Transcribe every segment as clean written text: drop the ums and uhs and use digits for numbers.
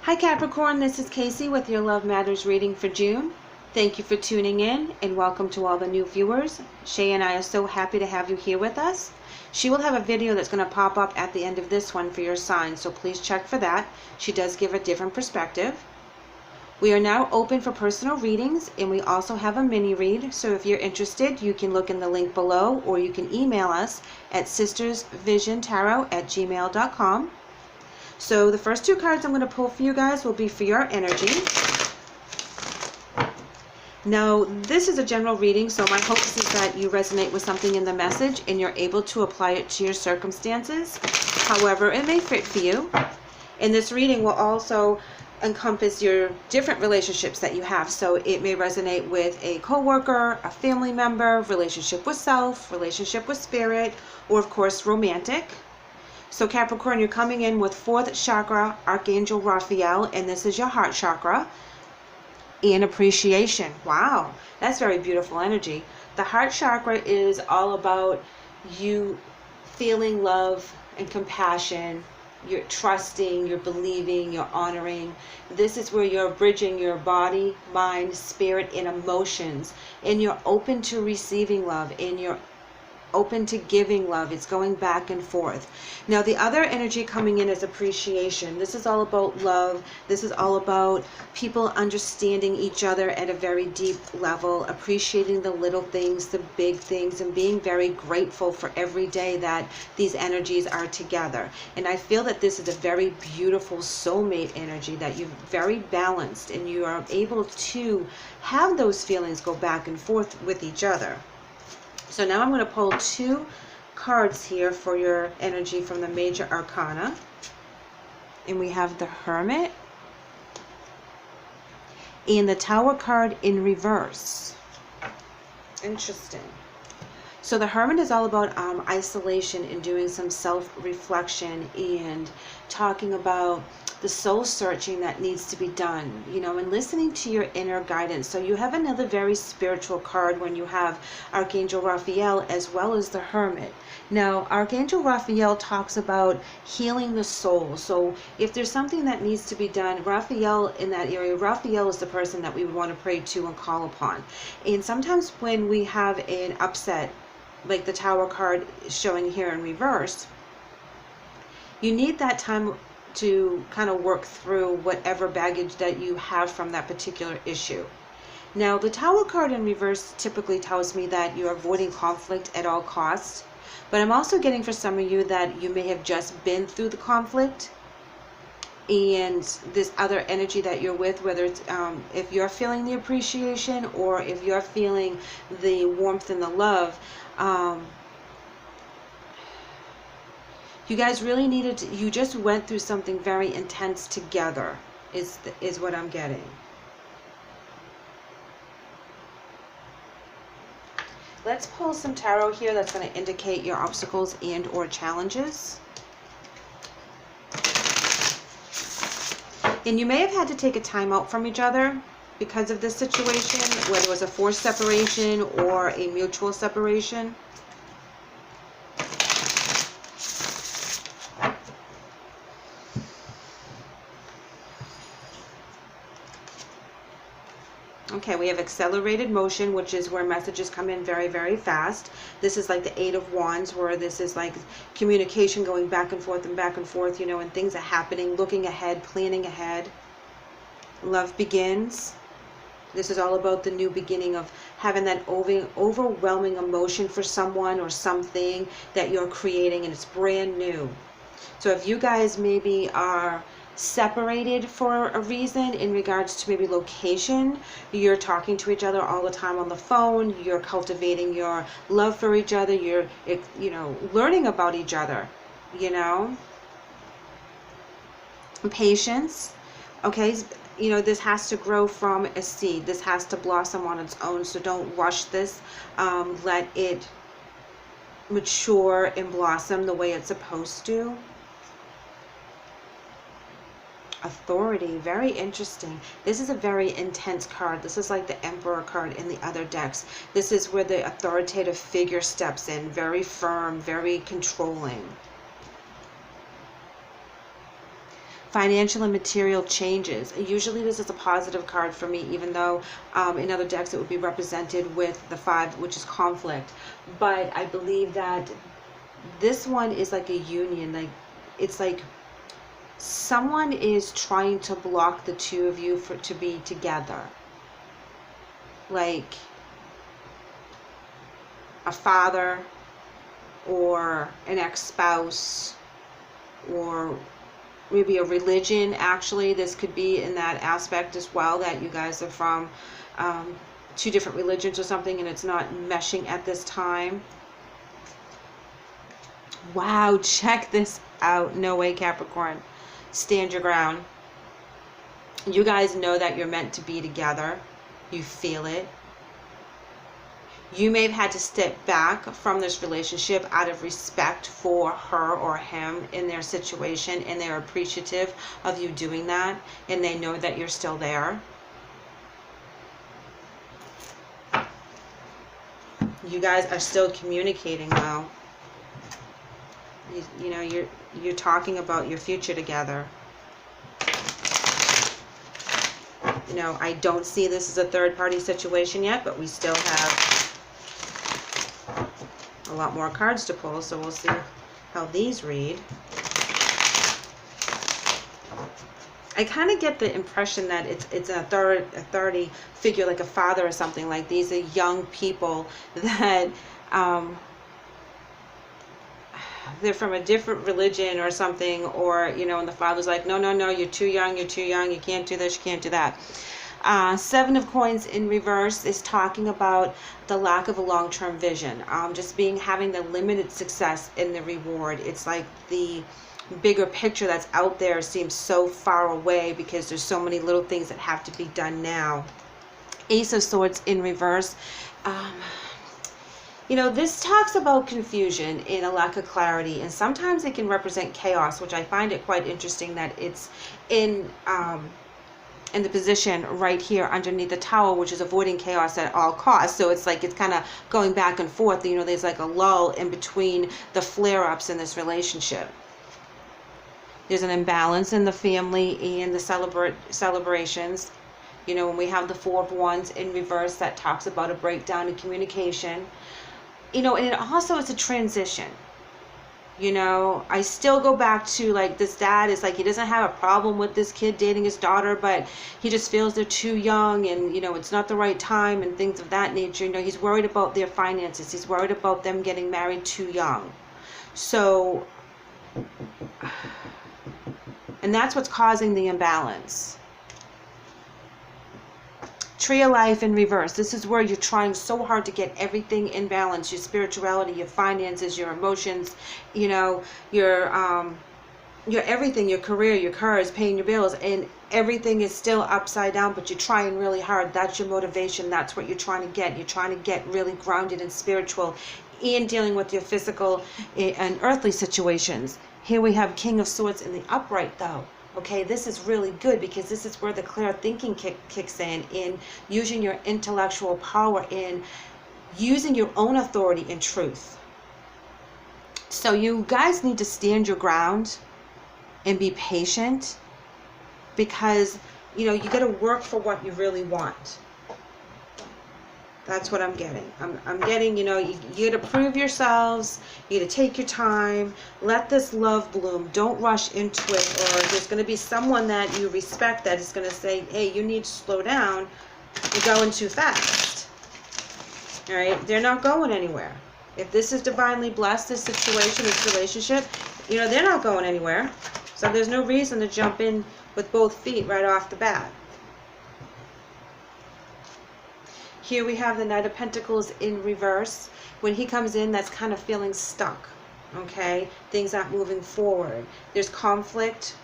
Hi Capricorn, this is Kacee with your Love Matters reading for June. Thank you for tuning in and welcome to all the new viewers. Shae and I are so happy to have you here with us. She will have a video that's going to pop up at the end of this one for your sign, so please check for that. She does give a different perspective. We are now open for personal readings, and we also have a mini read, so if you're interested you can look in the link below, or you can email us at sistersvisiontarot@gmail.com. So the first two cards I'm going to pull for you guys will be for your energy. Now, this is a general reading, so my hope is that you resonate with something in the message and you're able to apply it to your circumstances. However, it may fit for you. And this reading will also encompass your different relationships that you have. So it may resonate with a coworker, a family member, relationship with self, relationship with spirit, or of course romantic. So Capricorn, you're coming in with 4th chakra, Archangel Raphael, and this is your heart chakra. And appreciation. Wow, that's very beautiful energy. The heart chakra is all about you feeling love and compassion. You're trusting, you're believing, you're honoring. This is where you're bridging your body, mind, spirit, and emotions. And you're open to receiving love, and you're open to giving love. It's going back and forth. Now the other energy coming in is appreciation. This is all about love. This is all about people understanding each other at a very deep level, appreciating the little things, the big things, and being very grateful for every day that these energies are together. And I feel that this is a very beautiful soulmate energy, that you're very balanced and you are able to have those feelings go back and forth with each other. So now I'm going to pull 2 cards here for your energy from the major arcana. And we have the Hermit and the Tower card in reverse. Interesting. So the Hermit is all about isolation and doing some self-reflection and talking about the soul searching that needs to be done, you know, and listening to your inner guidance. So you have another very spiritual card when you have Archangel Raphael as well as the Hermit. Now, Archangel Raphael talks about healing the soul. So if there's something that needs to be done, Raphael in that area, Raphael is the person that we would want to pray to and call upon. And sometimes when we have an upset, like the Tower card showing here in reverse, you need that time to kind of work through whatever baggage that you have from that particular issue. Now, the Tower card in reverse typically tells me that you're avoiding conflict at all costs, but I'm also getting for some of you that you may have just been through the conflict, and this other energy that you're with, whether it's if you're feeling the appreciation or if you're feeling the warmth and the love, you guys really needed to, you just went through something very intense together, is what I'm getting. Let's pull some tarot here that's going to indicate your obstacles and or challenges. And you may have had to take a time out from each other because of this situation, whether it was a forced separation or a mutual separation. Okay, we have accelerated motion, which is where messages come in very, very fast. This is like the 8 of Wands, where this is like communication going back and forth, you know, and things are happening, looking ahead, planning ahead. Love begins. This is all about the new beginning of having that overwhelming emotion for someone or something that you're creating, and it's brand new. So if you guys maybe are separated for a reason in regards to maybe location, you're talking to each other all the time on the phone, you're cultivating your love for each other, you're, you know, learning about each other, you know. Patience. Okay, you know, this has to grow from a seed. This has to blossom on its own, so don't rush this. Let it mature and blossom the way it's supposed to. Authority, very interesting. This is a very intense card. This is like the Emperor card in the other decks. This is where the authoritative figure steps in, very firm, very controlling. financial and material changes. Usually this is a positive card for me, even though in other decks it would be represented with the 5, which is conflict. But I believe that this one is like a union. Like, it's like someone is trying to block the two of you to be together. Like a father or an ex-spouse, or maybe a religion. Actually, this could be in that aspect as well, that you guys are from 2 different religions or something, and it's not meshing at this time. Wow, check this out. No way, Capricorn. Stand your ground. You guys know that you're meant to be together. You feel it. You may have had to step back from this relationship out of respect for her or him in their situation, and they're appreciative of you doing that, and they know that you're still there. You guys are still communicating though. You know, you're talking about your future together. You know, I don't see this as a third-party situation yet, but we still have a lot more cards to pull, so we'll see how these read. I kind of get the impression that it's an authority figure, like a father or something. Like, these are young people that they're from a different religion or something, or, you know, and the father's like, no, you're too young, you can't do this, you can't do that. 7 of Coins in reverse is talking about the lack of a long-term vision, just having the limited success in the reward. It's like the bigger picture that's out there seems so far away because there's so many little things that have to be done now. Ace of Swords in reverse. You know, this talks about confusion and a lack of clarity, and sometimes it can represent chaos, which I find it quite interesting that it's in the position right here underneath the Tower, which is avoiding chaos at all costs. So it's like it's kind of going back and forth. You know, there's like a lull in between the flare-ups in this relationship. There's an imbalance in the family and the celebrations. You know, when we have the 4 of Wands in reverse, that talks about a breakdown in communication. You know, and it also is a transition. You know, I still go back to, like, this dad is like, he doesn't have a problem with this kid dating his daughter, but he just feels they're too young, and, you know, it's not the right time and things of that nature. You know, he's worried about their finances. He's worried about them getting married too young. So, and that's what's causing the imbalance. Tree of Life in reverse. This is where you're trying so hard to get everything in balance. Your spirituality, your finances, your emotions, you know, your everything, your career, your cars, paying your bills, and everything is still upside down, but you're trying really hard. That's your motivation. That's what you're trying to get. You're trying to get really grounded and spiritual in dealing with your physical and earthly situations. Here we have King of Swords in the upright though. Okay, this is really good because this is where the clear thinking kicks in using your intellectual power, in using your own authority and truth. So you guys need to stand your ground and be patient, because, you know, you got to work for what you really want. That's what I'm getting. I'm getting, you know, you got to prove yourselves. You got to take your time. Let this love bloom. Don't rush into it, or there's going to be someone that you respect that is going to say, hey, you need to slow down. You're going too fast. All right? They're not going anywhere. If this is divinely blessed, this situation, this relationship, you know, they're not going anywhere. So there's no reason to jump in with both feet right off the bat. Here we have the Knight of Pentacles in reverse. When he comes in, that's kind of feeling stuck, okay? Things aren't moving forward. There's conflict.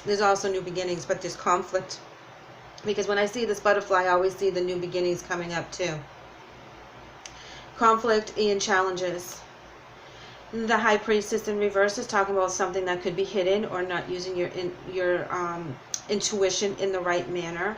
There's also new beginnings, but there's conflict. Because when I see this butterfly, I always see the new beginnings coming up too. Conflict and challenges. The High Priestess in reverse is talking about something that could be hidden, or not using your intuition in the right manner.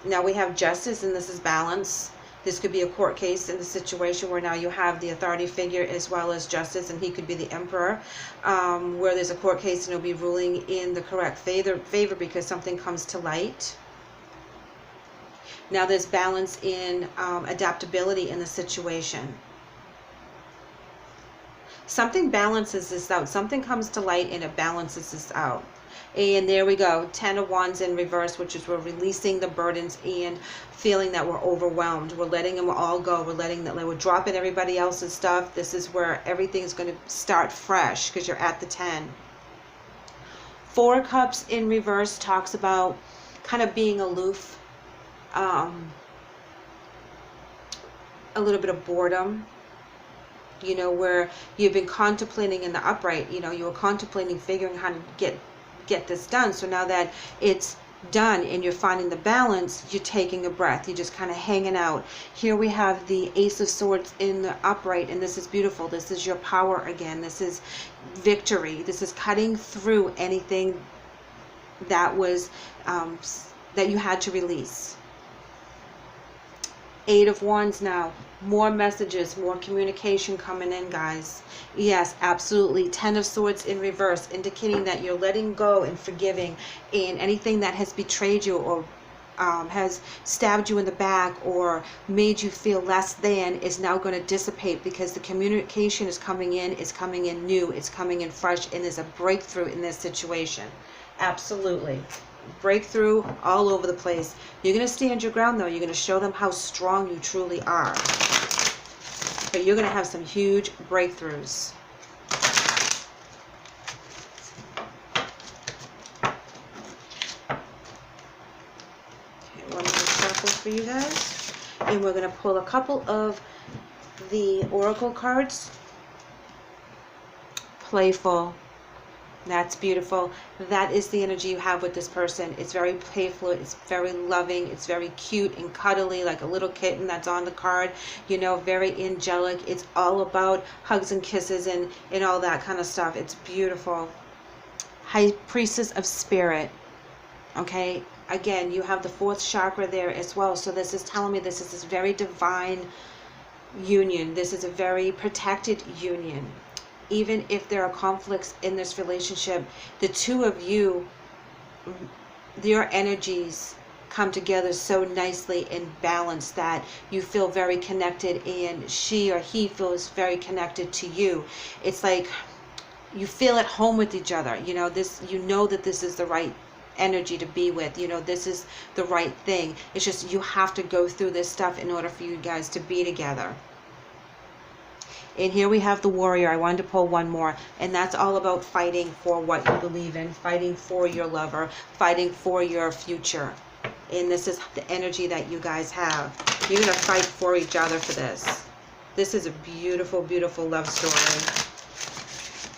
Now we have Justice, and this is balance. This could be a court case in the situation where now you have the authority figure as well as justice, and he could be the emperor, where there's a court case and he'll be ruling in the correct favor because something comes to light. Now there's balance in adaptability in the situation. Something balances this out. Something comes to light and it balances this out. And there we go, 10 of Wands in reverse, which is we're releasing the burdens and feeling that we're overwhelmed. We're letting them all go. We're dropping everybody else's stuff. This is where everything's going to start fresh because you're at the 10. 4 of Cups in reverse talks about kind of being aloof, a little bit of boredom. You know, where you've been contemplating in the upright, you know, you were contemplating figuring how to get this done. So now that it's done and you're finding the balance, you're taking a breath. You're just kind of hanging out. Here we have the Ace of Swords in the upright, and this is beautiful. This is your power again. This is victory. This is cutting through anything that was that you had to release. 8 of Wands now. More messages, more communication coming in, guys. Yes, absolutely. 10 of Swords in reverse, indicating that you're letting go and forgiving, and anything that has betrayed you or has stabbed you in the back or made you feel less than is now going to dissipate because the communication is coming in new, it's coming in fresh, and there's a breakthrough in this situation. Absolutely. Breakthrough all over the place. You're going to stand your ground, though. You're going to show them how strong you truly are. But you're going to have some huge breakthroughs. Okay, one more shuffle for you guys. And we're going to pull a couple of the oracle cards. Playful. That's beautiful. That is the energy you have with this person. It's very playful. It's very loving. It's very cute and cuddly, like a little kitten that's on the card. You know, very angelic. It's all about hugs and kisses and all that kind of stuff. It's beautiful. High Priestess of Spirit. Okay. Again, you have the 4th chakra there as well. So this is telling me this is this very divine union. This is a very protected union. Even if there are conflicts in this relationship, the two of you, your energies come together so nicely and balanced that you feel very connected, and she or he feels very connected to you. It's like you feel at home with each other. You know, you know that this is the right energy to be with. You know, this is the right thing. It's just you have to go through this stuff in order for you guys to be together. And here we have the Warrior. I wanted to pull one more. And that's all about fighting for what you believe in, fighting for your lover, fighting for your future. And this is the energy that you guys have. You're going to fight for each other for this. This is a beautiful, beautiful love story.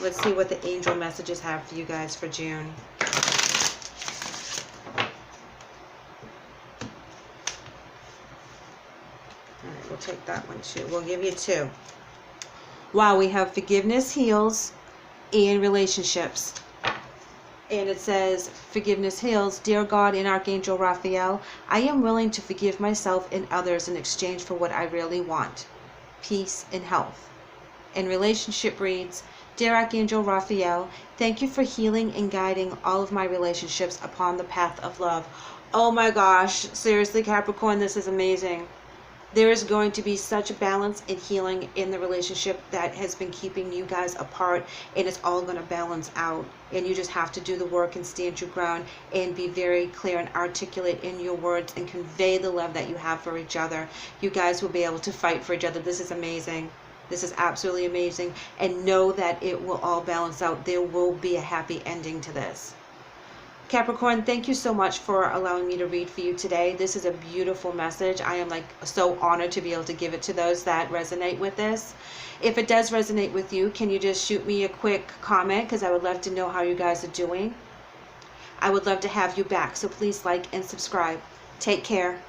Let's see what the angel messages have for you guys for June. All right, we'll take that one too. We'll give you 2. Wow, we have forgiveness heals and relationships. And it says, forgiveness heals. Dear God and Archangel Raphael, I am willing to forgive myself and others in exchange for what I really want. Peace and health. And relationship reads, Dear Archangel Raphael, thank you for healing and guiding all of my relationships upon the path of love. Oh my gosh, seriously, Capricorn, this is amazing. There is going to be such a balance and healing in the relationship that has been keeping you guys apart, and it's all going to balance out. And you just have to do the work and stand your ground and be very clear and articulate in your words and convey the love that you have for each other. You guys will be able to fight for each other. This is amazing. This is absolutely amazing. And know that it will all balance out. There will be a happy ending to this. Capricorn, thank you so much for allowing me to read for you today. This is a beautiful message. I am so honored to be able to give it to those that resonate with this. If it does resonate with you, can you just shoot me a quick comment, because I would love to know how you guys are doing. I would love to have you back, so please like and subscribe. Take care.